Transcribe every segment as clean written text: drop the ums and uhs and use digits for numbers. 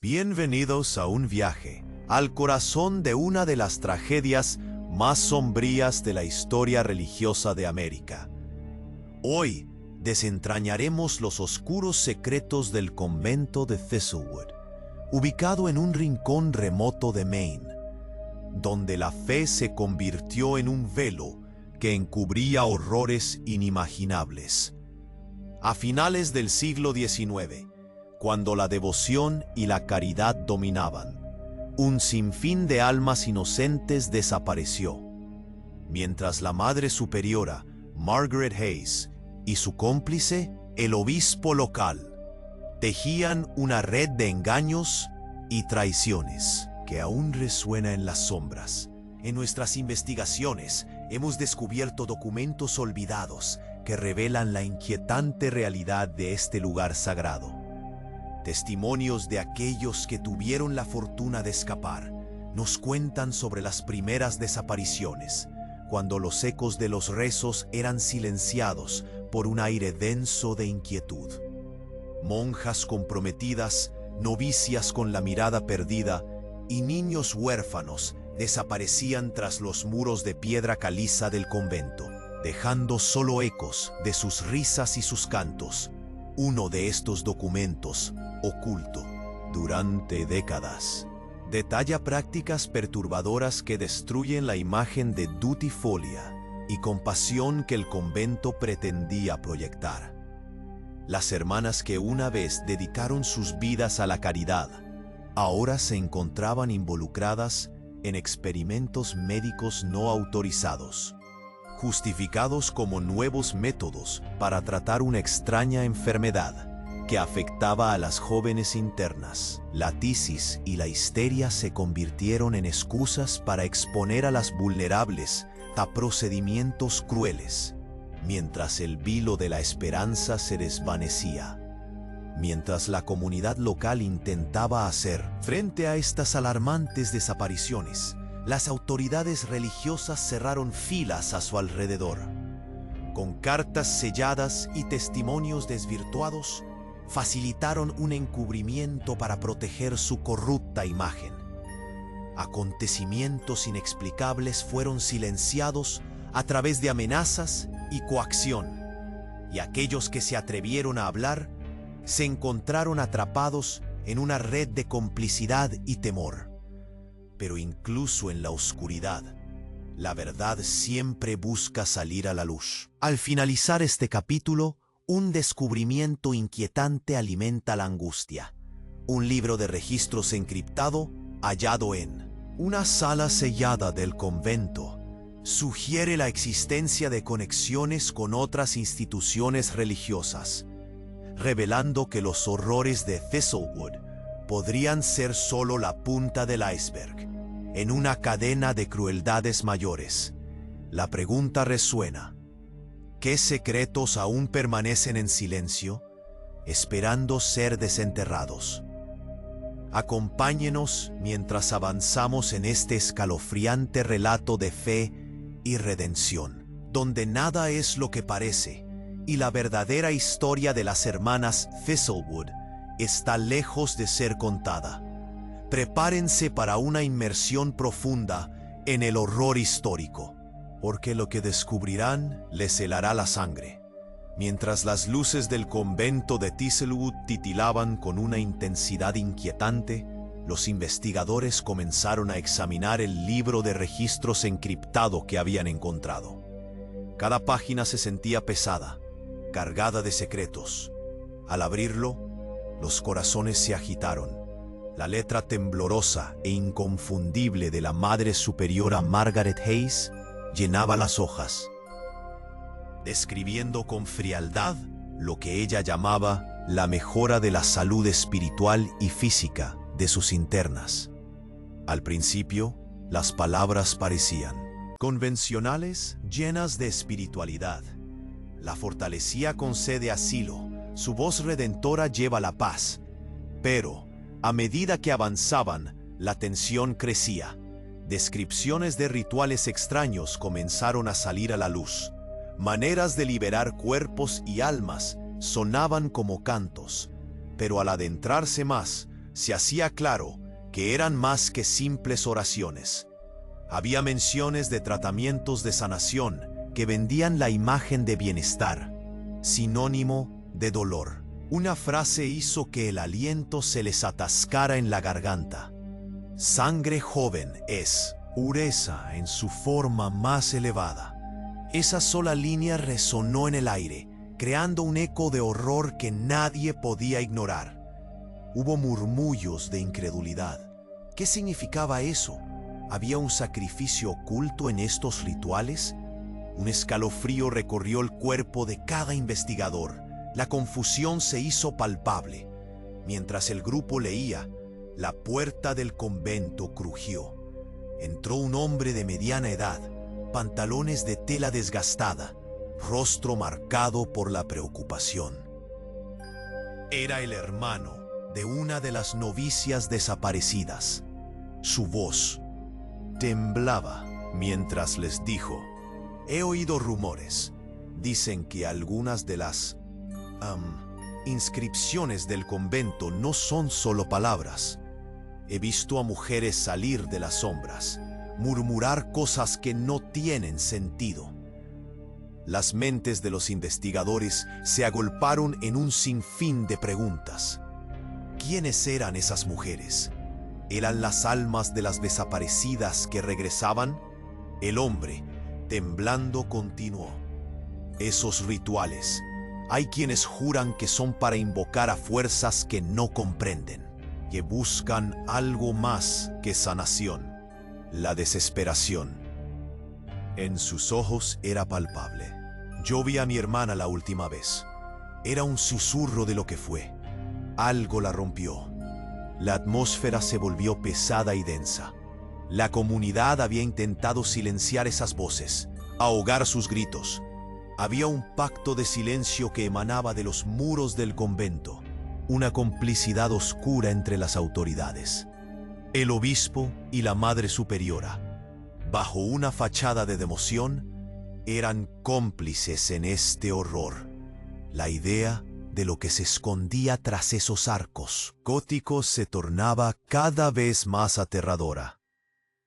Bienvenidos a un viaje al corazón de una de las tragedias más sombrías de la historia religiosa de América. Hoy desentrañaremos los oscuros secretos del convento de Thistlewood, ubicado en un rincón remoto de Maine, donde la fe se convirtió en un velo que encubría horrores inimaginables. A finales del siglo XIX, cuando la devoción y la caridad dominaban, un sinfín de almas inocentes desapareció, mientras la Madre Superiora, Margaret Hayes, y su cómplice, el obispo local, tejían una red de engaños y traiciones que aún resuena en las sombras. En nuestras investigaciones hemos descubierto documentos olvidados que revelan la inquietante realidad de este lugar sagrado. Testimonios de aquellos que tuvieron la fortuna de escapar nos cuentan sobre las primeras desapariciones, cuando los ecos de los rezos eran silenciados por un aire denso de inquietud. Monjas comprometidas, novicias con la mirada perdida y niños huérfanos desaparecían tras los muros de piedra caliza del convento, dejando solo ecos de sus risas y sus cantos. Uno de estos documentos, oculto durante décadas, detalla prácticas perturbadoras que destruyen la imagen de duty folia y compasión que el convento pretendía proyectar. Las hermanas que una vez dedicaron sus vidas a la caridad, ahora se encontraban involucradas en experimentos médicos no autorizados, justificados como nuevos métodos para tratar una extraña enfermedad que afectaba a las jóvenes internas. La tisis y la histeria se convirtieron en excusas para exponer a las vulnerables a procedimientos crueles, mientras el velo de la esperanza se desvanecía. Mientras la comunidad local intentaba hacer frente a estas alarmantes desapariciones, las autoridades religiosas cerraron filas a su alrededor. Con cartas selladas y testimonios desvirtuados, facilitaron un encubrimiento para proteger su corrupta imagen. Acontecimientos inexplicables fueron silenciados a través de amenazas y coacción, y aquellos que se atrevieron a hablar se encontraron atrapados en una red de complicidad y temor. Pero incluso en la oscuridad, la verdad siempre busca salir a la luz. Al finalizar este capítulo, un descubrimiento inquietante alimenta la angustia. Un libro de registros encriptado, hallado en una sala sellada del convento, sugiere la existencia de conexiones con otras instituciones religiosas, revelando que los horrores de Thistlewood podrían ser solo la punta del iceberg en una cadena de crueldades mayores. La pregunta resuena: ¿qué secretos aún permanecen en silencio, esperando ser desenterrados? Acompáñenos mientras avanzamos en este escalofriante relato de fe y redención, donde nada es lo que parece, y la verdadera historia de las hermanas Thistlewood está lejos de ser contada. Prepárense para una inmersión profunda en el horror histórico, porque lo que descubrirán les helará la sangre. Mientras las luces del convento de Thistlewood titilaban con una intensidad inquietante, los investigadores comenzaron a examinar el libro de registros encriptado que habían encontrado. Cada página se sentía pesada, cargada de secretos. Al abrirlo, los corazones se agitaron. La letra temblorosa e inconfundible de la Madre Superiora Margaret Hayes llenaba las hojas, describiendo con frialdad lo que ella llamaba la mejora de la salud espiritual y física de sus internas. Al principio, las palabras parecían convencionales, llenas de espiritualidad. La fortalecía concede asilo, su voz redentora lleva la paz. Pero, a medida que avanzaban, la tensión crecía. Descripciones de rituales extraños comenzaron a salir a la luz. Maneras de liberar cuerpos y almas sonaban como cantos, pero al adentrarse más, se hacía claro que eran más que simples oraciones. Había menciones de tratamientos de sanación que vendían la imagen de bienestar, sinónimo de dolor. Una frase hizo que el aliento se les atascara en la garganta. Sangre joven es pureza en su forma más elevada. Esa sola línea resonó en el aire, creando un eco de horror que nadie podía ignorar. Hubo murmullos de incredulidad. ¿Qué significaba eso? ¿Había un sacrificio oculto en estos rituales? Un escalofrío recorrió el cuerpo de cada investigador. La confusión se hizo palpable. Mientras el grupo leía, la puerta del convento crujió. Entró un hombre de mediana edad, pantalones de tela desgastada, rostro marcado por la preocupación. Era el hermano de una de las novicias desaparecidas. Su voz temblaba mientras les dijo: he oído rumores. Dicen que algunas de las inscripciones del convento no son solo palabras. He visto a mujeres salir de las sombras, murmurar cosas que no tienen sentido. Las mentes de los investigadores se agolparon en un sinfín de preguntas. ¿Quiénes eran esas mujeres? ¿Eran las almas de las desaparecidas que regresaban? El hombre, temblando, continuó: esos rituales, hay quienes juran que son para invocar a fuerzas que no comprenden, que buscan algo más que sanación, la desesperación. En sus ojos era palpable. Yo vi a mi hermana la última vez. Era un susurro de lo que fue. Algo la rompió. La atmósfera se volvió pesada y densa. La comunidad había intentado silenciar esas voces, ahogar sus gritos. Había un pacto de silencio que emanaba de los muros del convento, una complicidad oscura entre las autoridades. El obispo y la madre superiora, bajo una fachada de devoción, eran cómplices en este horror. La idea de lo que se escondía tras esos arcos góticos se tornaba cada vez más aterradora.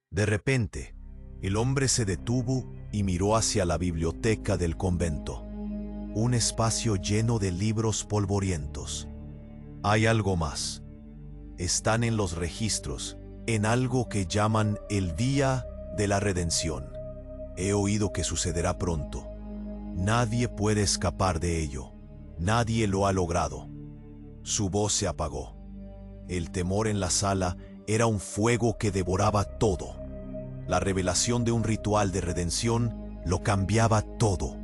De repente, el hombre se detuvo y miró hacia la biblioteca del convento, un espacio lleno de libros polvorientos. Hay algo más. Están en los registros, en algo que llaman el Día de la Redención. He oído que sucederá pronto. Nadie puede escapar de ello. Nadie lo ha logrado. Su voz se apagó. El temor en la sala era un fuego que devoraba todo. La revelación de un ritual de redención lo cambiaba todo.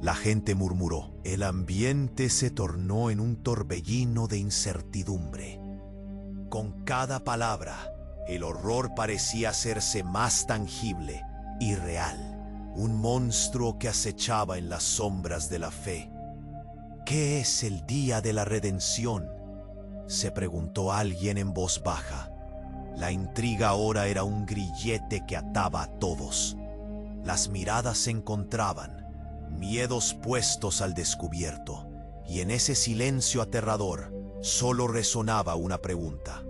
La gente murmuró. El ambiente se tornó en un torbellino de incertidumbre. Con cada palabra, el horror parecía hacerse más tangible y real. Un monstruo que acechaba en las sombras de la fe. ¿Qué es el Día de la Redención?, se preguntó alguien en voz baja. La intriga ahora era un grillete que ataba a todos. Las miradas se encontraban, miedos puestos al descubierto, y en ese silencio aterrador solo resonaba una pregunta: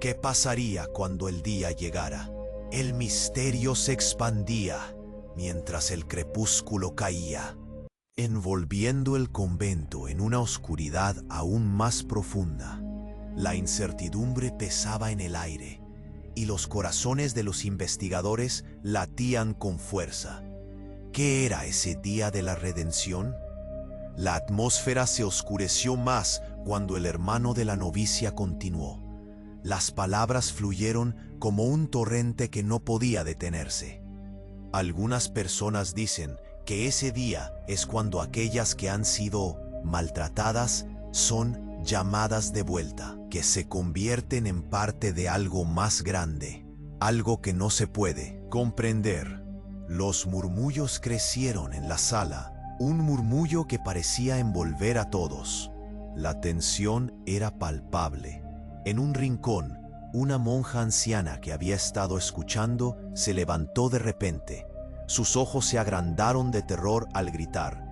¿qué pasaría cuando el día llegara? El misterio se expandía mientras el crepúsculo caía, envolviendo el convento en una oscuridad aún más profunda. La incertidumbre pesaba en el aire, y los corazones de los investigadores latían con fuerza. ¿Qué era ese día de la redención? La atmósfera se oscureció más cuando el hermano de la novicia continuó. Las palabras fluyeron como un torrente que no podía detenerse. Algunas personas dicen que ese día es cuando aquellas que han sido maltratadas son llamadas de vuelta, que se convierten en parte de algo más grande, algo que no se puede comprender. Los murmullos crecieron en la sala, un murmullo que parecía envolver a todos. La tensión era palpable. En un rincón, una monja anciana que había estado escuchando se levantó de repente. Sus ojos se agrandaron de terror al gritar: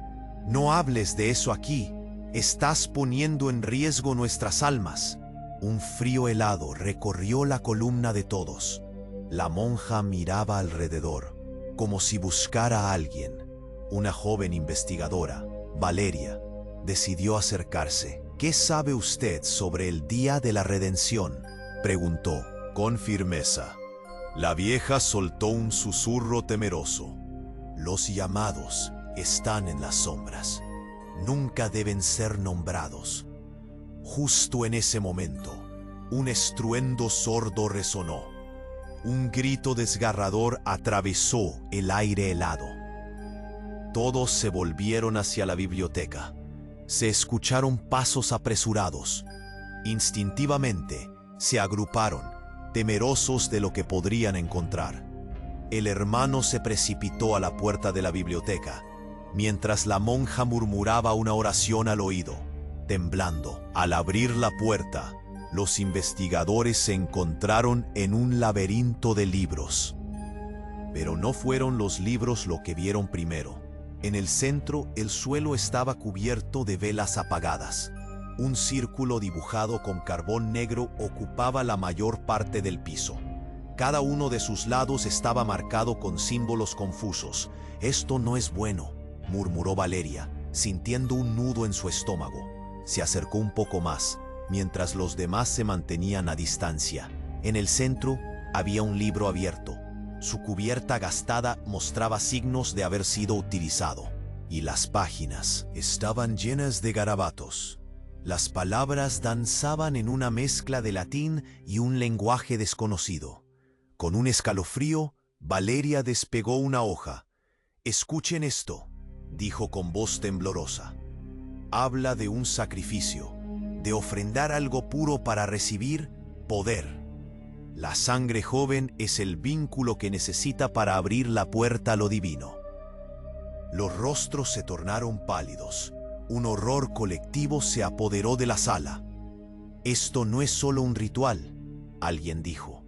«No hables de eso aquí. Estás poniendo en riesgo nuestras almas». Un frío helado recorrió la columna de todos. La monja miraba alrededor, como si buscara a alguien. Una joven investigadora, Valeria, decidió acercarse. «¿Qué sabe usted sobre el día de la redención?», preguntó con firmeza. La vieja soltó un susurro temeroso. «Los llamados están en las sombras. Nunca deben ser nombrados». Justo en ese momento, un estruendo sordo resonó. Un grito desgarrador atravesó el aire helado. Todos se volvieron hacia la biblioteca. Se escucharon pasos apresurados. Instintivamente, se agruparon, temerosos de lo que podrían encontrar. El hermano se precipitó a la puerta de la biblioteca, mientras la monja murmuraba una oración al oído. Temblando, al abrir la puerta, los investigadores se encontraron en un laberinto de libros. Pero no fueron los libros lo que vieron primero. En el centro, el suelo estaba cubierto de velas apagadas. Un círculo dibujado con carbón negro ocupaba la mayor parte del piso. Cada uno de sus lados estaba marcado con símbolos confusos. «Esto no es bueno», murmuró Valeria, sintiendo un nudo en su estómago. Se acercó un poco más, mientras los demás se mantenían a distancia. En el centro había un libro abierto. Su cubierta gastada mostraba signos de haber sido utilizado, y las páginas estaban llenas de garabatos. Las palabras danzaban en una mezcla de latín y un lenguaje desconocido. Con un escalofrío, Valeria despegó una hoja. «Escuchen esto», dijo con voz temblorosa. «Habla de un sacrificio, de ofrendar algo puro para recibir poder. La sangre joven es el vínculo que necesita para abrir la puerta a lo divino». Los rostros se tornaron pálidos. Un horror colectivo se apoderó de la sala. «Esto no es solo un ritual», alguien dijo,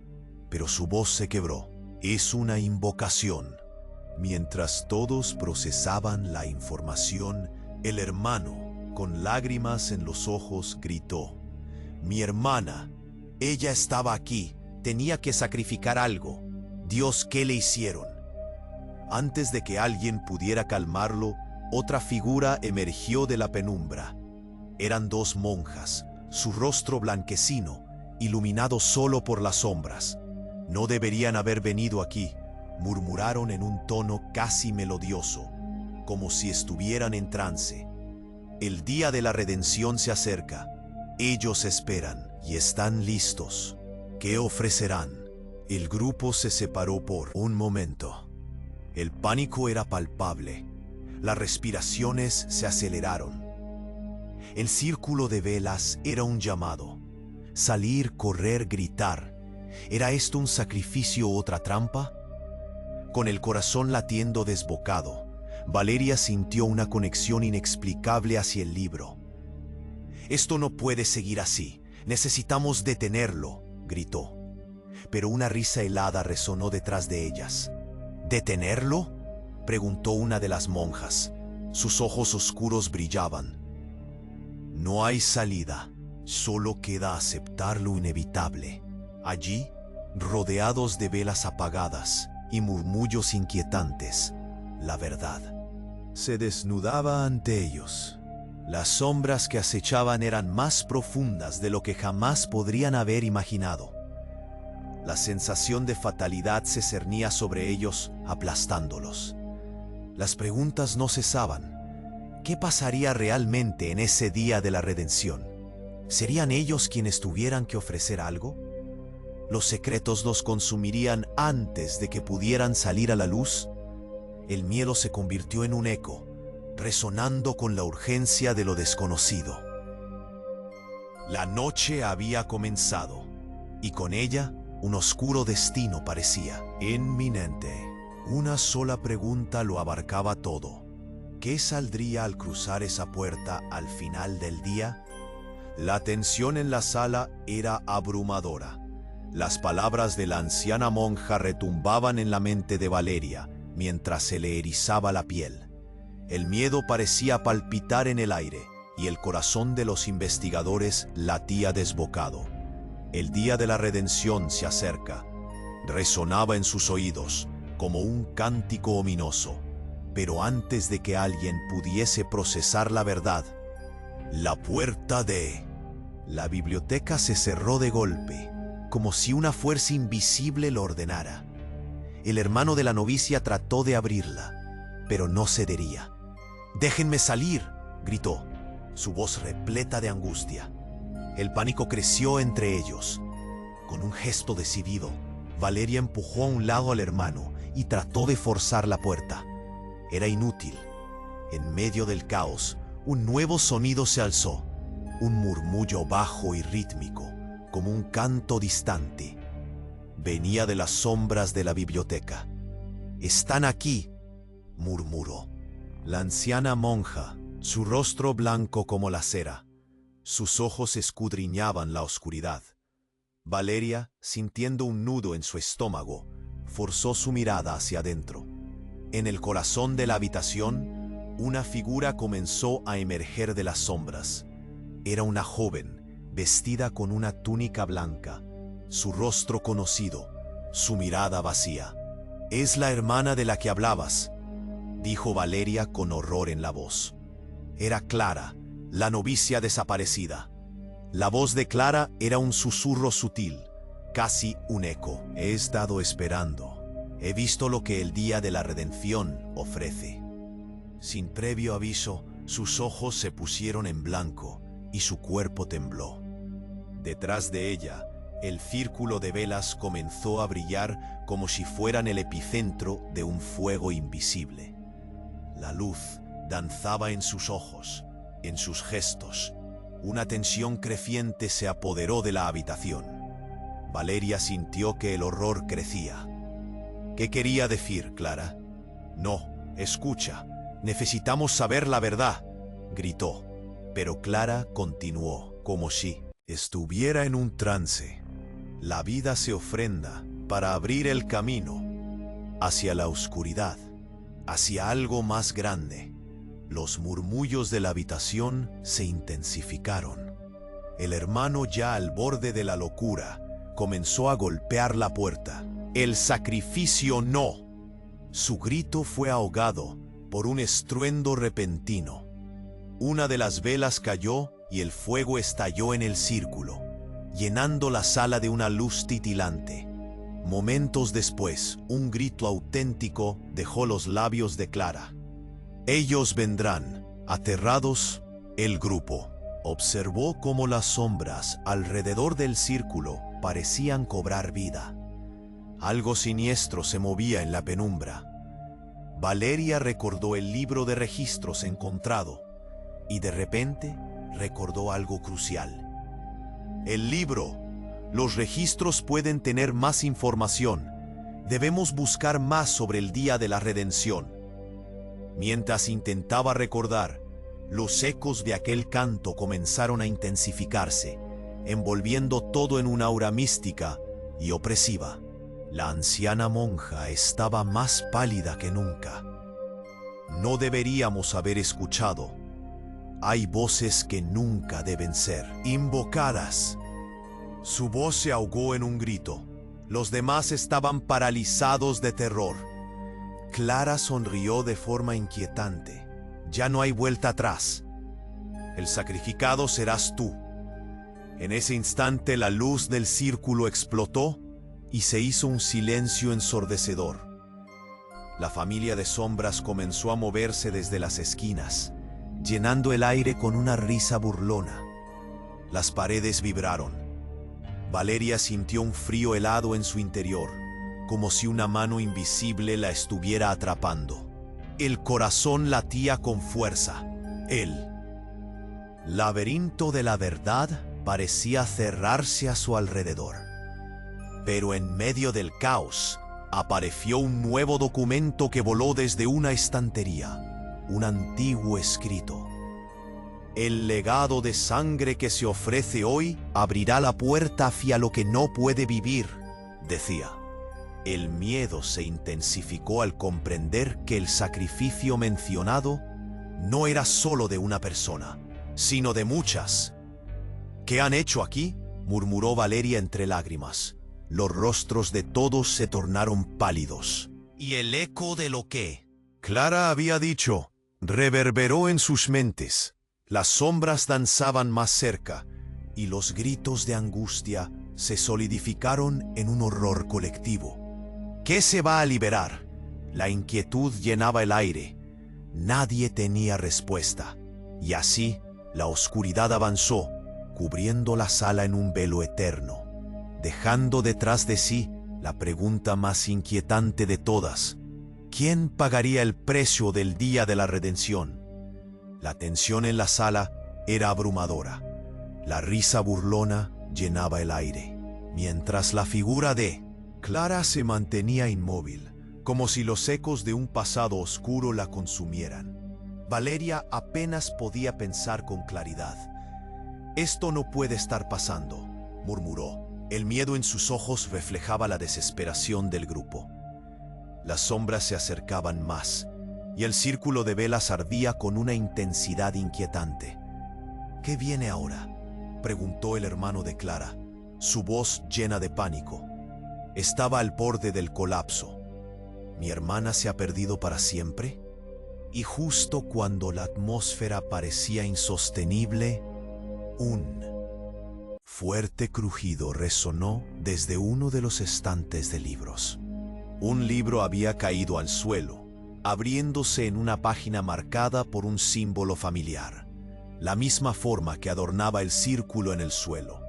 pero su voz se quebró. «Es una invocación». Mientras todos procesaban la información, el hermano, con lágrimas en los ojos, gritó: «Mi hermana, ella estaba aquí, tenía que sacrificar algo. Dios, ¿qué le hicieron?». Antes de que alguien pudiera calmarlo, otra figura emergió de la penumbra. Eran dos monjas, su rostro blanquecino, iluminado solo por las sombras. «No deberían haber venido aquí», murmuraron en un tono casi melodioso, como si estuvieran en trance. «El día de la redención se acerca. Ellos esperan y están listos. ¿Qué ofrecerán?». El grupo se separó por un momento. El pánico era palpable. Las respiraciones se aceleraron. El círculo de velas era un llamado. Salir, correr, gritar. ¿Era esto un sacrificio o otra trampa? Con el corazón latiendo desbocado, Valeria sintió una conexión inexplicable hacia el libro. «Esto no puede seguir así. Necesitamos detenerlo», gritó. Pero una risa helada resonó detrás de ellas. «¿Detenerlo?», preguntó una de las monjas. Sus ojos oscuros brillaban. «No hay salida. Solo queda aceptar lo inevitable». Allí, rodeados de velas apagadas y murmullos inquietantes, la verdad se desnudaba ante ellos. Las sombras que acechaban eran más profundas de lo que jamás podrían haber imaginado. La sensación de fatalidad se cernía sobre ellos, aplastándolos. Las preguntas no cesaban. ¿Qué pasaría realmente en ese día de la redención? ¿Serían ellos quienes tuvieran que ofrecer algo? ¿Los secretos los consumirían antes de que pudieran salir a la luz? El miedo se convirtió en un eco, resonando con la urgencia de lo desconocido. La noche había comenzado, y con ella un oscuro destino parecía inminente. Una sola pregunta lo abarcaba todo. ¿Qué saldría al cruzar esa puerta al final del día? La tensión en la sala era abrumadora. Las palabras de la anciana monja retumbaban en la mente de Valeria mientras se le erizaba la piel. El miedo parecía palpitar en el aire y el corazón de los investigadores latía desbocado. El día de la redención se acerca. Resonaba en sus oídos como un cántico ominoso. Pero antes de que alguien pudiese procesar la verdad, la puerta de la biblioteca se cerró de golpe, como si una fuerza invisible lo ordenara. El hermano de la novicia trató de abrirla, pero no cedería. «¡Déjenme salir!», gritó, su voz repleta de angustia. El pánico creció entre ellos. Con un gesto decidido, Valeria empujó a un lado al hermano y trató de forzar la puerta. Era inútil. En medio del caos, un nuevo sonido se alzó, un murmullo bajo y rítmico, como un canto distante. Venía de las sombras de la biblioteca. «¡Están aquí!», murmuró. La anciana monja, su rostro blanco como la cera, sus ojos escudriñaban la oscuridad. Valeria, sintiendo un nudo en su estómago, forzó su mirada hacia adentro. En el corazón de la habitación, una figura comenzó a emerger de las sombras. Era una joven, vestida con una túnica blanca, su rostro conocido, su mirada vacía. «Es la hermana de la que hablabas», dijo Valeria con horror en la voz. Era Clara, la novicia desaparecida. La voz de Clara era un susurro sutil, casi un eco. «He estado esperando. He visto lo que el día de la redención ofrece». Sin previo aviso, sus ojos se pusieron en blanco y su cuerpo tembló. Detrás de ella, el círculo de velas comenzó a brillar como si fueran el epicentro de un fuego invisible. La luz danzaba en sus ojos, en sus gestos. Una tensión creciente se apoderó de la habitación. Valeria sintió que el horror crecía. «¿Qué quería decir, Clara?». «No, escucha, necesitamos saber la verdad», gritó. Pero Clara continuó, como si estuviera en un trance. «La vida se ofrenda para abrir el camino hacia la oscuridad, hacia algo más grande». Los murmullos de la habitación se intensificaron. El hermano, ya al borde de la locura, comenzó a golpear la puerta. «¡El sacrificio no!». Su grito fue ahogado por un estruendo repentino. Una de las velas cayó y el fuego estalló en el círculo, llenando la sala de una luz titilante. Momentos después, un grito auténtico dejó los labios de Clara. «Ellos vendrán». Aterrados, el grupo observó cómo las sombras alrededor del círculo parecían cobrar vida. Algo siniestro se movía en la penumbra. Valeria recordó el libro de registros encontrado y de repente recordó algo crucial. «El libro. Los registros pueden tener más información. Debemos buscar más sobre el día de la redención». Mientras intentaba recordar, los ecos de aquel canto comenzaron a intensificarse, envolviendo todo en una aura mística y opresiva. La anciana monja estaba más pálida que nunca. «No deberíamos haber escuchado. Hay voces que nunca deben ser invocadas». Su voz se ahogó en un grito. Los demás estaban paralizados de terror. Clara sonrió de forma inquietante. «Ya no hay vuelta atrás. El sacrificado serás tú». En ese instante la luz del círculo explotó y se hizo un silencio ensordecedor. La familia de sombras comenzó a moverse desde las esquinas, llenando el aire con una risa burlona. Las paredes vibraron. Valeria sintió un frío helado en su interior, como si una mano invisible la estuviera atrapando. El corazón latía con fuerza. El laberinto de la verdad parecía cerrarse a su alrededor. Pero en medio del caos, apareció un nuevo documento que voló desde una estantería, un antiguo escrito. «El legado de sangre que se ofrece hoy abrirá la puerta hacia lo que no puede vivir», decía. El miedo se intensificó al comprender que el sacrificio mencionado no era solo de una persona, sino de muchas. «¿Qué han hecho aquí?», murmuró Valeria entre lágrimas. Los rostros de todos se tornaron pálidos. Y el eco de lo que Clara había dicho reverberó en sus mentes. Las sombras danzaban más cerca, y los gritos de angustia se solidificaron en un horror colectivo. ¿Qué se va a liberar? La inquietud llenaba el aire. Nadie tenía respuesta. Y así, la oscuridad avanzó, cubriendo la sala en un velo eterno, dejando detrás de sí la pregunta más inquietante de todas. ¿Quién pagaría el precio del día de la redención? La tensión en la sala era abrumadora. La risa burlona llenaba el aire, mientras la figura de Clara se mantenía inmóvil, como si los ecos de un pasado oscuro la consumieran. Valeria apenas podía pensar con claridad. «Esto no puede estar pasando», murmuró. El miedo en sus ojos reflejaba la desesperación del grupo. Las sombras se acercaban más, y el círculo de velas ardía con una intensidad inquietante. «¿Qué viene ahora?», preguntó el hermano de Clara, su voz llena de pánico. Estaba al borde del colapso. ¿Mi hermana se ha perdido para siempre? Y justo cuando la atmósfera parecía insostenible, un fuerte crujido resonó desde uno de los estantes de libros. Un libro había caído al suelo, abriéndose en una página marcada por un símbolo familiar, la misma forma que adornaba el círculo en el suelo.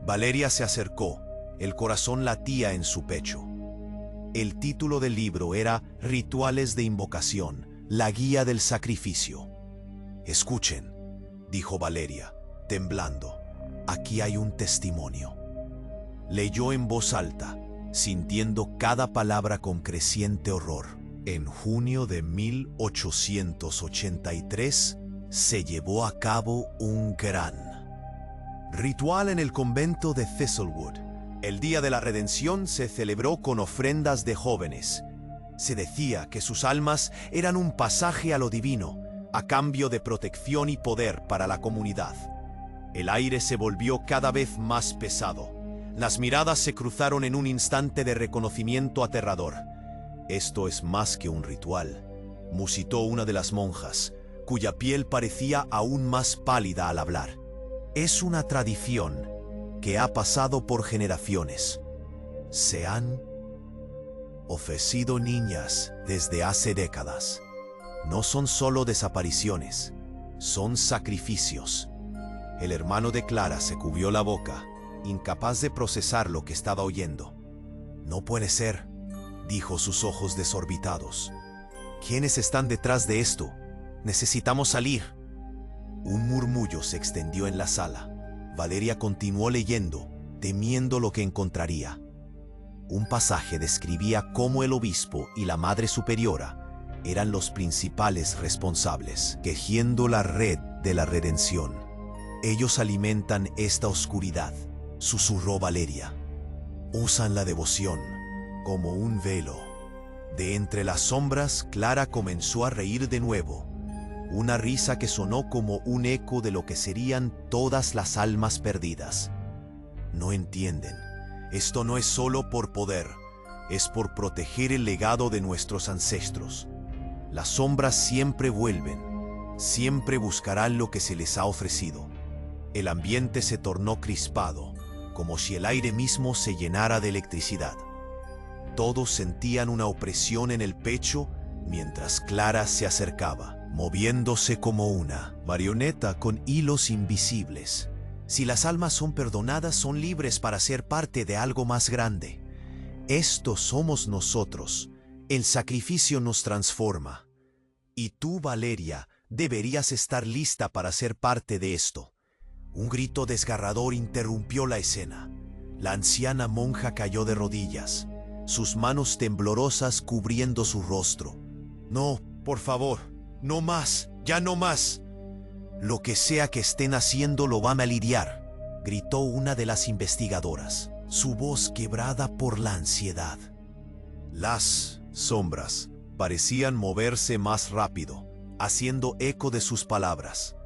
Valeria se acercó, el corazón latía en su pecho. El título del libro era Rituales de Invocación, la guía del sacrificio. «Escuchen», dijo Valeria, temblando. «Aquí hay un testimonio». Leyó en voz alta, sintiendo cada palabra con creciente horror. En junio de 1883 se llevó a cabo un gran ritual en el convento de Thistlewood. El día de la redención se celebró con ofrendas de jóvenes. Se decía que sus almas eran un pasaje a lo divino, a cambio de protección y poder para la comunidad. El aire se volvió cada vez más pesado. Las miradas se cruzaron en un instante de reconocimiento aterrador. «Esto es más que un ritual», musitó una de las monjas, cuya piel parecía aún más pálida al hablar. «Es una tradición que ha pasado por generaciones. Se han ofrecido niñas desde hace décadas. No son solo desapariciones, son sacrificios». El hermano de Clara se cubrió la boca, incapaz de procesar lo que estaba oyendo. «No puede ser», dijo, sus ojos desorbitados. «¿Quiénes están detrás de esto? Necesitamos salir». Un murmullo se extendió en la sala. Valeria continuó leyendo, temiendo lo que encontraría. Un pasaje describía cómo el obispo y la madre superiora eran los principales responsables, tejiendo la red de la redención. «Ellos alimentan esta oscuridad», susurró Valeria. «Usan la devoción como un velo». De entre las sombras, Clara comenzó a reír de nuevo. Una risa que sonó como un eco de lo que serían todas las almas perdidas. «No entienden. Esto no es solo por poder, es por proteger el legado de nuestros ancestros. Las sombras siempre vuelven, siempre buscarán lo que se les ha ofrecido». El ambiente se tornó crispado, como si el aire mismo se llenara de electricidad. Todos sentían una opresión en el pecho mientras Clara se acercaba, moviéndose como una marioneta con hilos invisibles. Si las almas son perdonadas, son libres para ser parte de algo más grande. Estos somos nosotros. El sacrificio nos transforma. Y tú, Valeria, deberías estar lista para ser parte de esto. Un grito desgarrador interrumpió la escena. La anciana monja cayó de rodillas, sus manos temblorosas cubriendo su rostro. «No, por favor, no más, ya no más». «Lo que sea que estén haciendo lo van a lidiar», gritó una de las investigadoras, su voz quebrada por la ansiedad. Las sombras parecían moverse más rápido, haciendo eco de sus palabras.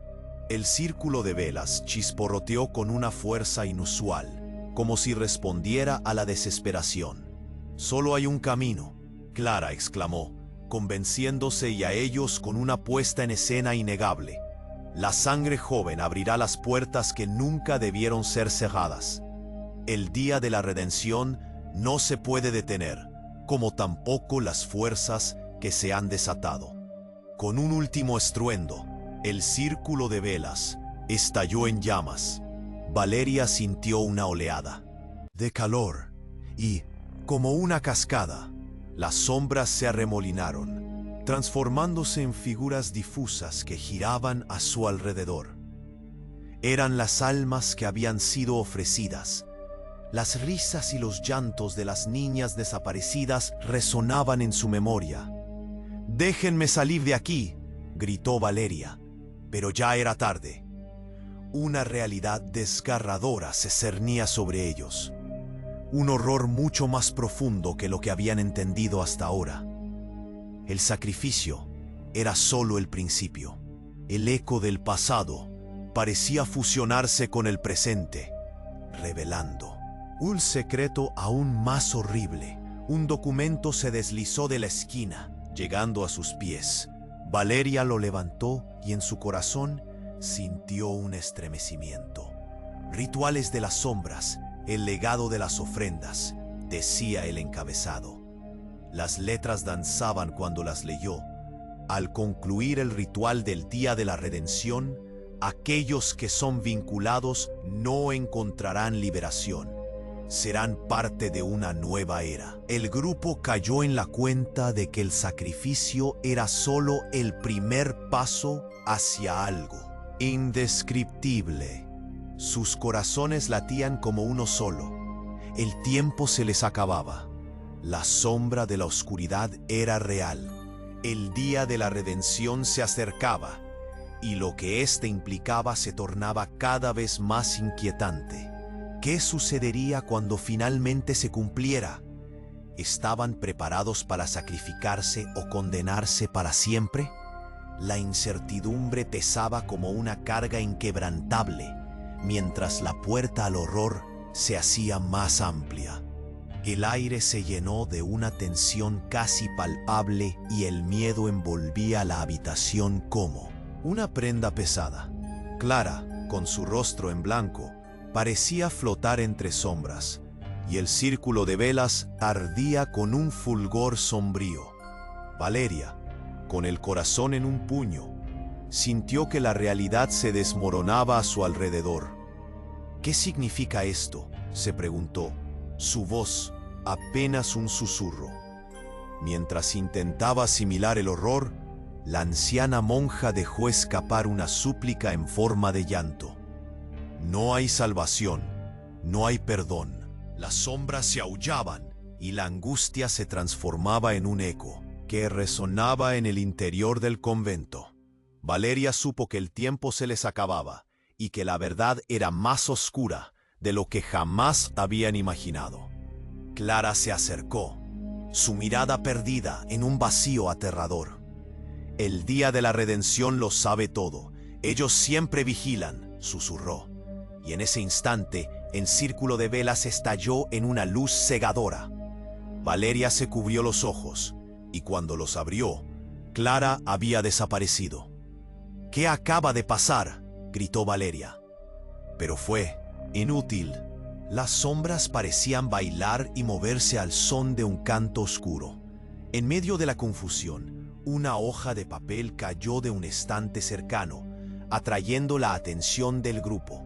El círculo de velas chisporroteó con una fuerza inusual, como si respondiera a la desesperación. «Solo hay un camino», Clara exclamó, convenciéndose y a ellos con una puesta en escena innegable. La sangre joven abrirá las puertas que nunca debieron ser cerradas. El día de la redención no se puede detener, como tampoco las fuerzas que se han desatado. Con un último estruendo, el círculo de velas estalló en llamas. Valeria sintió una oleada de calor y, como una cascada, las sombras se arremolinaron, transformándose en figuras difusas que giraban a su alrededor. Eran las almas que habían sido ofrecidas. Las risas y los llantos de las niñas desaparecidas resonaban en su memoria. «Déjenme salir de aquí», gritó Valeria, pero ya era tarde. Una realidad desgarradora se cernía sobre ellos. Un horror mucho más profundo que lo que habían entendido hasta ahora. El sacrificio era solo el principio. El eco del pasado parecía fusionarse con el presente, revelando un secreto aún más horrible. Un documento se deslizó de la esquina, llegando a sus pies. Valeria lo levantó y en su corazón sintió un estremecimiento. «Rituales de las sombras, el legado de las ofrendas», decía el encabezado. Las letras danzaban cuando las leyó. Al concluir el ritual del día de la redención, aquellos que son vinculados no encontrarán liberación. Serán parte de una nueva era. El grupo cayó en la cuenta de que el sacrificio era solo el primer paso hacia algo indescriptible. Sus corazones latían como uno solo. El tiempo se les acababa. La sombra de la oscuridad era real. El día de la redención se acercaba, y lo que éste implicaba se tornaba cada vez más inquietante. ¿Qué sucedería cuando finalmente se cumpliera? ¿Estaban preparados para sacrificarse o condenarse para siempre? La incertidumbre pesaba como una carga inquebrantable, mientras la puerta al horror se hacía más amplia. El aire se llenó de una tensión casi palpable y el miedo envolvía la habitación como una prenda pesada. Clara, con su rostro en blanco, parecía flotar entre sombras, y el círculo de velas ardía con un fulgor sombrío. Valeria, con el corazón en un puño, sintió que la realidad se desmoronaba a su alrededor. «¿Qué significa esto?», se preguntó, su voz apenas un susurro. Mientras intentaba asimilar el horror, la anciana monja dejó escapar una súplica en forma de llanto. «No hay salvación, no hay perdón». Las sombras se aullaban y la angustia se transformaba en un eco que resonaba en el interior del convento. Valeria supo que el tiempo se les acababa y que la verdad era más oscura de lo que jamás habían imaginado. Clara se acercó, su mirada perdida en un vacío aterrador. «El día de la redención lo sabe todo. Ellos siempre vigilan», susurró. Y en ese instante, el círculo de velas estalló en una luz cegadora. Valeria se cubrió los ojos, y cuando los abrió, Clara había desaparecido. «¿Qué acaba de pasar?», gritó Valeria. Pero fue inútil. Las sombras parecían bailar y moverse al son de un canto oscuro. En medio de la confusión, una hoja de papel cayó de un estante cercano, atrayendo la atención del grupo.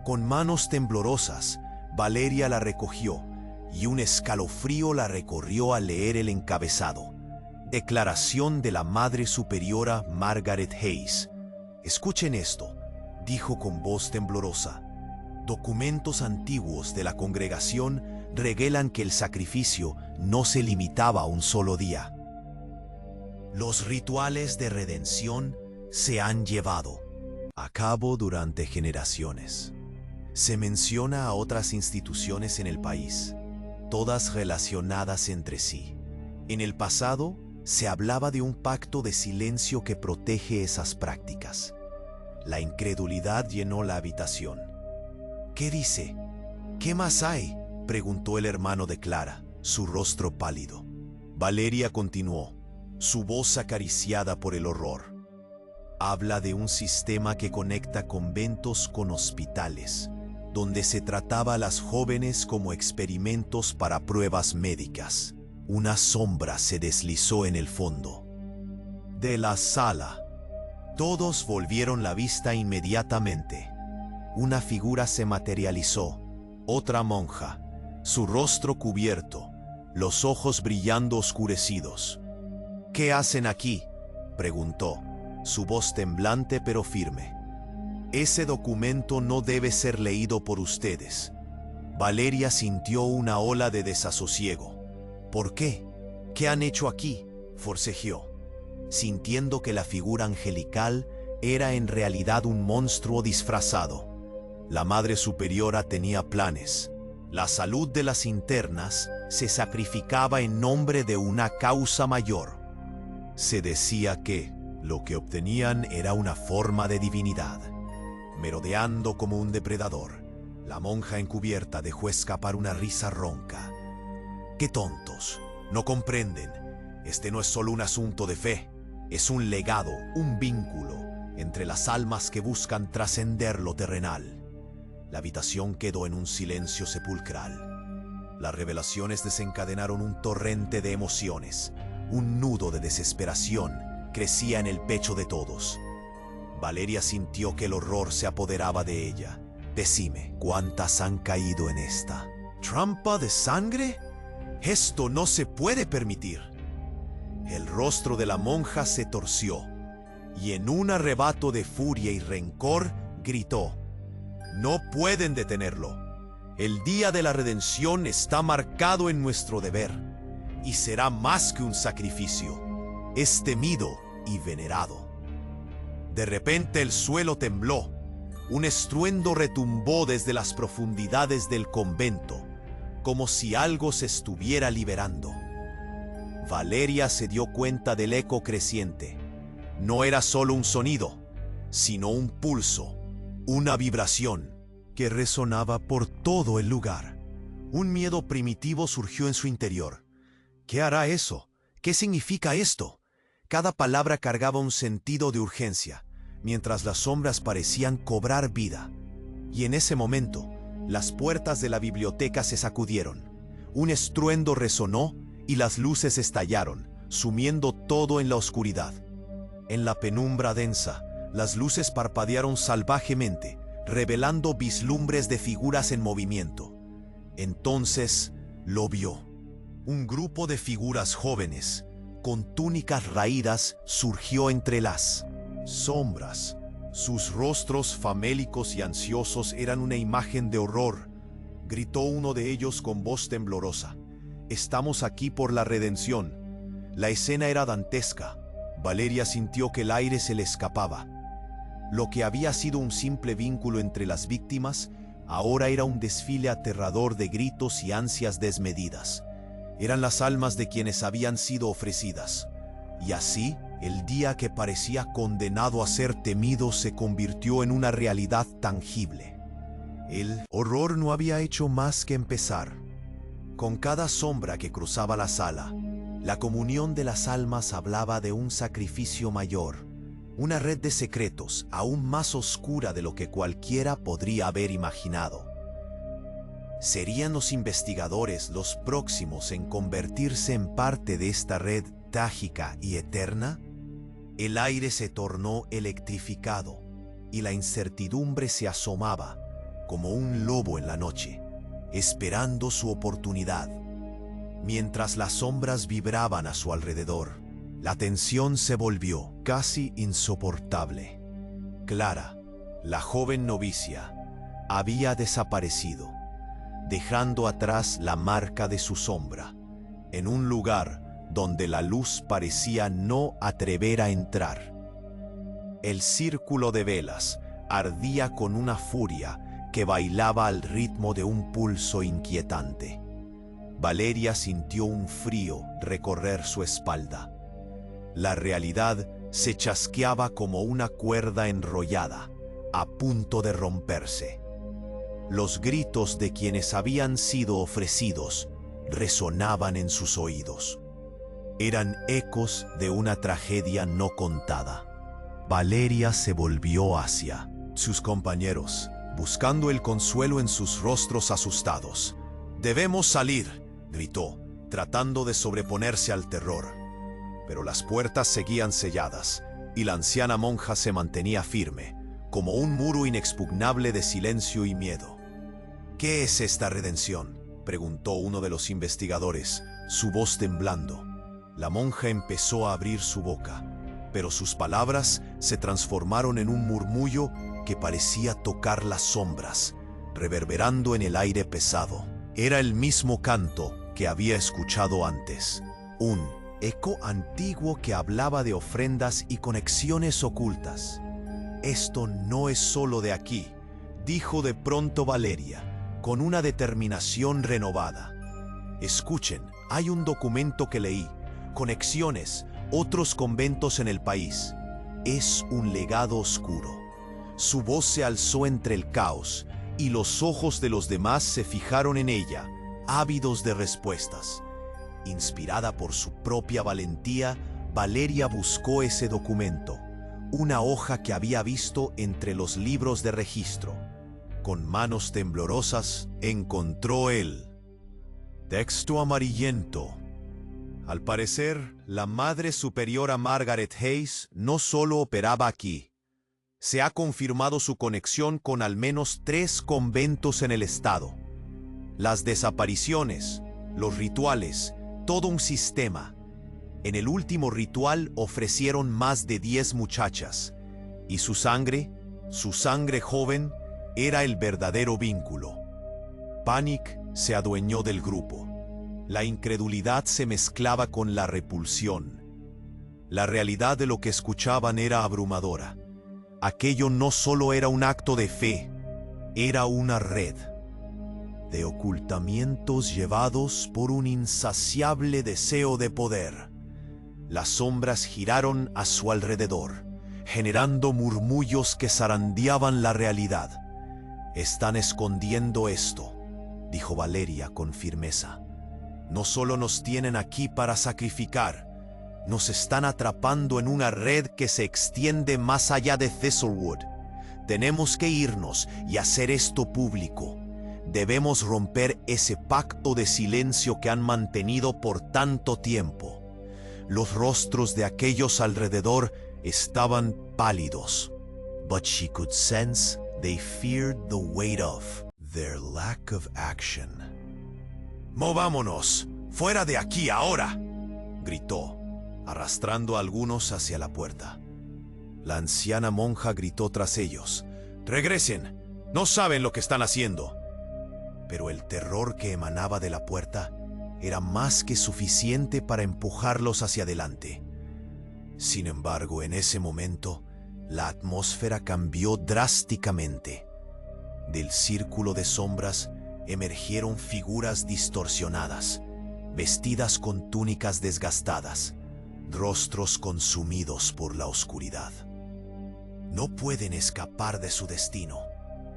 Con manos temblorosas, Valeria la recogió, y un escalofrío la recorrió al leer el encabezado. Declaración de la Madre Superiora Margaret Hayes. «Escuchen esto», dijo con voz temblorosa. «Documentos antiguos de la congregación revelan que el sacrificio no se limitaba a un solo día. Los rituales de redención se han llevado a cabo durante generaciones. Se menciona a otras instituciones en el país, todas relacionadas entre sí. En el pasado, se hablaba de un pacto de silencio que protege esas prácticas. La incredulidad llenó la habitación. ¿Qué dice? ¿Qué más hay?, preguntó el hermano de Clara, su rostro pálido. Valeria continuó, su voz acariciada por el horror. Habla de un sistema que conecta conventos con hospitales, donde se trataba a las jóvenes como experimentos para pruebas médicas. Una sombra se deslizó en el fondo de la sala. Todos volvieron la vista inmediatamente. Una figura se materializó, otra monja, su rostro cubierto, los ojos brillando oscurecidos. ¿Qué hacen aquí?, preguntó, su voz temblante pero firme. Ese documento no debe ser leído por ustedes. Valeria sintió una ola de desasosiego. ¿Por qué? ¿Qué han hecho aquí?, forcejeó, sintiendo que la figura angelical era en realidad un monstruo disfrazado. La Madre Superiora tenía planes. La salud de las internas se sacrificaba en nombre de una causa mayor. Se decía que lo que obtenían era una forma de divinidad. Merodeando como un depredador, la monja encubierta dejó escapar una risa ronca. ¡Qué tontos! No comprenden. Este no es solo un asunto de fe. Es un legado, un vínculo entre las almas que buscan trascender lo terrenal. La habitación quedó en un silencio sepulcral. Las revelaciones desencadenaron un torrente de emociones. Un nudo de desesperación crecía en el pecho de todos. Valeria sintió que el horror se apoderaba de ella. Decime, ¿cuántas han caído en esta trampa de sangre? Esto no se puede permitir. El rostro de la monja se torció y en un arrebato de furia y rencor gritó: «No pueden detenerlo. El día de la redención está marcado en nuestro deber y será más que un sacrificio. Es temido y venerado». De repente el suelo tembló. Un estruendo retumbó desde las profundidades del convento, como si algo se estuviera liberando. Valeria se dio cuenta del eco creciente. No era solo un sonido, sino un pulso, una vibración que resonaba por todo el lugar. Un miedo primitivo surgió en su interior. ¿Qué hará eso? ¿Qué significa esto? Cada palabra cargaba un sentido de urgencia, mientras las sombras parecían cobrar vida. Y en ese momento, las puertas de la biblioteca se sacudieron. Un estruendo resonó y las luces estallaron, sumiendo todo en la oscuridad. En la penumbra densa, las luces parpadearon salvajemente, revelando vislumbres de figuras en movimiento. Entonces lo vio. Un grupo de figuras jóvenes, con túnicas raídas, surgió entre las sombras. Sus rostros famélicos y ansiosos eran una imagen de horror. Gritó uno de ellos con voz temblorosa: «Estamos aquí por la redención». La escena era dantesca. Valeria sintió que el aire se le escapaba. Lo que había sido un simple vínculo entre las víctimas, ahora era un desfile aterrador de gritos y ansias desmedidas. Eran las almas de quienes habían sido ofrecidas. Y así, el día que parecía condenado a ser temido se convirtió en una realidad tangible. El horror no había hecho más que empezar. Con cada sombra que cruzaba la sala, la comunión de las almas hablaba de un sacrificio mayor, una red de secretos aún más oscura de lo que cualquiera podría haber imaginado. ¿Serían los investigadores los próximos en convertirse en parte de esta red trágica y eterna? El aire se tornó electrificado y la incertidumbre se asomaba como un lobo en la noche, esperando su oportunidad. Mientras las sombras vibraban a su alrededor, la tensión se volvió casi insoportable. Clara, la joven novicia, había desaparecido, dejando atrás la marca de su sombra, en un lugar donde la luz parecía no atrever a entrar. El círculo de velas ardía con una furia que bailaba al ritmo de un pulso inquietante. Valeria sintió un frío recorrer su espalda. La realidad se chasqueaba como una cuerda enrollada, a punto de romperse. Los gritos de quienes habían sido ofrecidos resonaban en sus oídos. Eran ecos de una tragedia no contada. Valeria se volvió hacia sus compañeros, buscando el consuelo en sus rostros asustados. «Debemos salir», gritó, tratando de sobreponerse al terror. Pero las puertas seguían selladas, y la anciana monja se mantenía firme, como un muro inexpugnable de silencio y miedo. «¿Qué es esta redención?», preguntó uno de los investigadores, su voz temblando. La monja empezó a abrir su boca, pero sus palabras se transformaron en un murmullo que parecía tocar las sombras, reverberando en el aire pesado. Era el mismo canto que había escuchado antes, un eco antiguo que hablaba de ofrendas y conexiones ocultas. «Esto no es solo de aquí», dijo de pronto Valeria, con una determinación renovada. «Escuchen, hay un documento que leí, conexiones, otros conventos en el país. Es un legado oscuro». Su voz se alzó entre el caos, y los ojos de los demás se fijaron en ella, ávidos de respuestas. Inspirada por su propia valentía, Valeria buscó ese documento, una hoja que había visto entre los libros de registro. Con manos temblorosas, encontró el texto amarillento. Al parecer, la Madre Superiora Margaret Hayes no solo operaba aquí. Se ha confirmado su conexión con al menos 3 conventos en el estado. Las desapariciones, los rituales, todo un sistema. En el último ritual ofrecieron más de 10 muchachas, y su sangre joven, era el verdadero vínculo. Panic se adueñó del grupo. La incredulidad se mezclaba con la repulsión. La realidad de lo que escuchaban era abrumadora. Aquello no solo era un acto de fe, era una red de ocultamientos llevados por un insaciable deseo de poder. Las sombras giraron a su alrededor, generando murmullos que zarandeaban la realidad. «Están escondiendo esto», dijo Valeria con firmeza. «No solo nos tienen aquí para sacrificar, nos están atrapando en una red que se extiende más allá de Thistlewood. Tenemos que irnos y hacer esto público. Debemos romper ese pacto de silencio que han mantenido por tanto tiempo». Los rostros de aquellos alrededor estaban pálidos. But she could sense they feared the weight of their lack of action. «Movámonos, fuera de aquí ahora», gritó, arrastrando a algunos hacia la puerta. La anciana monja gritó tras ellos: «Regresen, no saben lo que están haciendo». Pero el terror que emanaba de la puerta era más que suficiente para empujarlos hacia adelante. Sin embargo, en ese momento, la atmósfera cambió drásticamente. Del círculo de sombras emergieron figuras distorsionadas, vestidas con túnicas desgastadas, rostros consumidos por la oscuridad. «No pueden escapar de su destino»,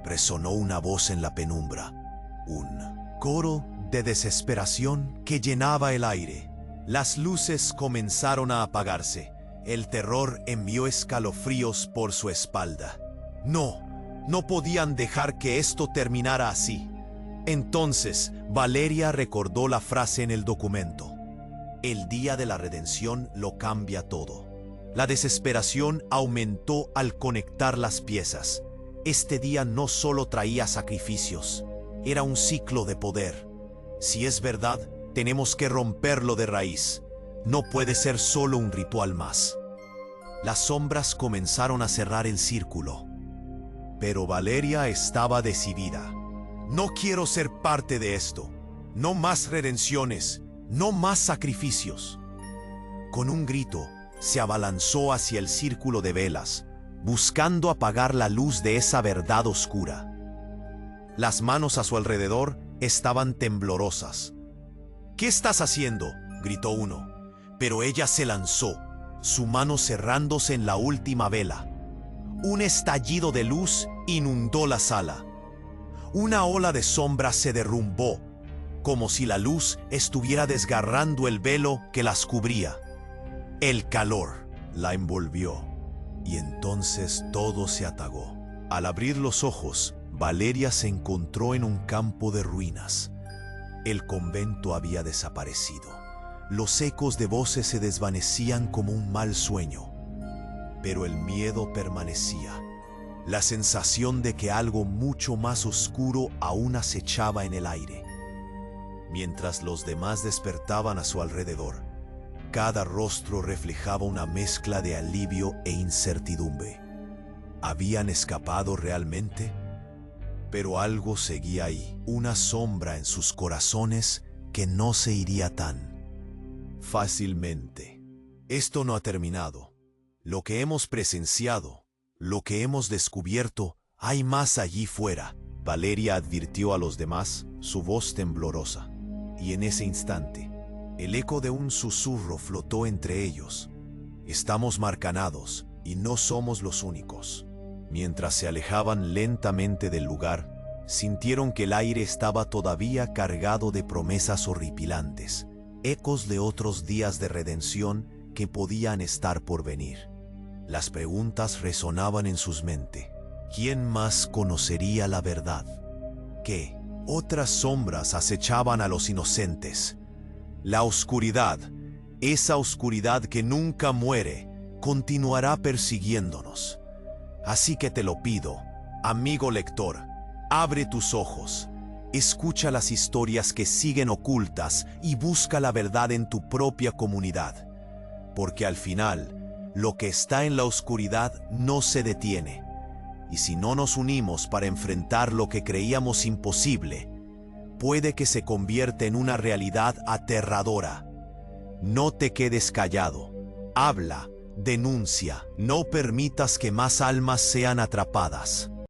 resonó una voz en la penumbra, un coro de desesperación que llenaba el aire. Las luces comenzaron a apagarse. El terror envió escalofríos por su espalda. No podían dejar que esto terminara así. Entonces, Valeria recordó la frase en el documento: «El día de la redención lo cambia todo». La desesperación aumentó al conectar las piezas. Este día no solo traía sacrificios, era un ciclo de poder. Si es verdad, tenemos que romperlo de raíz. No puede ser solo un ritual más. Las sombras comenzaron a cerrar el círculo. Pero Valeria estaba decidida. «No quiero ser parte de esto. No más redenciones, no más sacrificios». Con un grito, se abalanzó hacia el círculo de velas, buscando apagar la luz de esa verdad oscura. Las manos a su alrededor estaban temblorosas. «¿Qué estás haciendo?», gritó uno. Pero ella se lanzó, su mano cerrándose en la última vela. Un estallido de luz inundó la sala. Una ola de sombra se derrumbó, como si la luz estuviera desgarrando el velo que las cubría. El calor la envolvió, y entonces todo se apagó. Al abrir los ojos, Valeria se encontró en un campo de ruinas. El convento había desaparecido. Los ecos de voces se desvanecían como un mal sueño. Pero el miedo permanecía. La sensación de que algo mucho más oscuro aún acechaba en el aire. Mientras los demás despertaban a su alrededor, cada rostro reflejaba una mezcla de alivio e incertidumbre. ¿Habían escapado realmente? Pero algo seguía ahí, una sombra en sus corazones que no se iría tan fácilmente. Esto no ha terminado. Lo que hemos presenciado, lo que hemos descubierto, hay más allí fuera. Valeria advirtió a los demás, su voz temblorosa. Y en ese instante, el eco de un susurro flotó entre ellos. Estamos marcanados y no somos los únicos. Mientras se alejaban lentamente del lugar, sintieron que el aire estaba todavía cargado de promesas horripilantes, ecos de otros días de redención que podían estar por venir. Las preguntas resonaban en sus mentes. ¿Quién más conocería la verdad? ¿Qué otras sombras acechaban a los inocentes? La oscuridad, esa oscuridad que nunca muere, continuará persiguiéndonos. Así que te lo pido, amigo lector, abre tus ojos, escucha las historias que siguen ocultas y busca la verdad en tu propia comunidad. Porque al final, lo que está en la oscuridad no se detiene. Y si no nos unimos para enfrentar lo que creíamos imposible, puede que se convierta en una realidad aterradora. No te quedes callado. Habla, denuncia, no permitas que más almas sean atrapadas.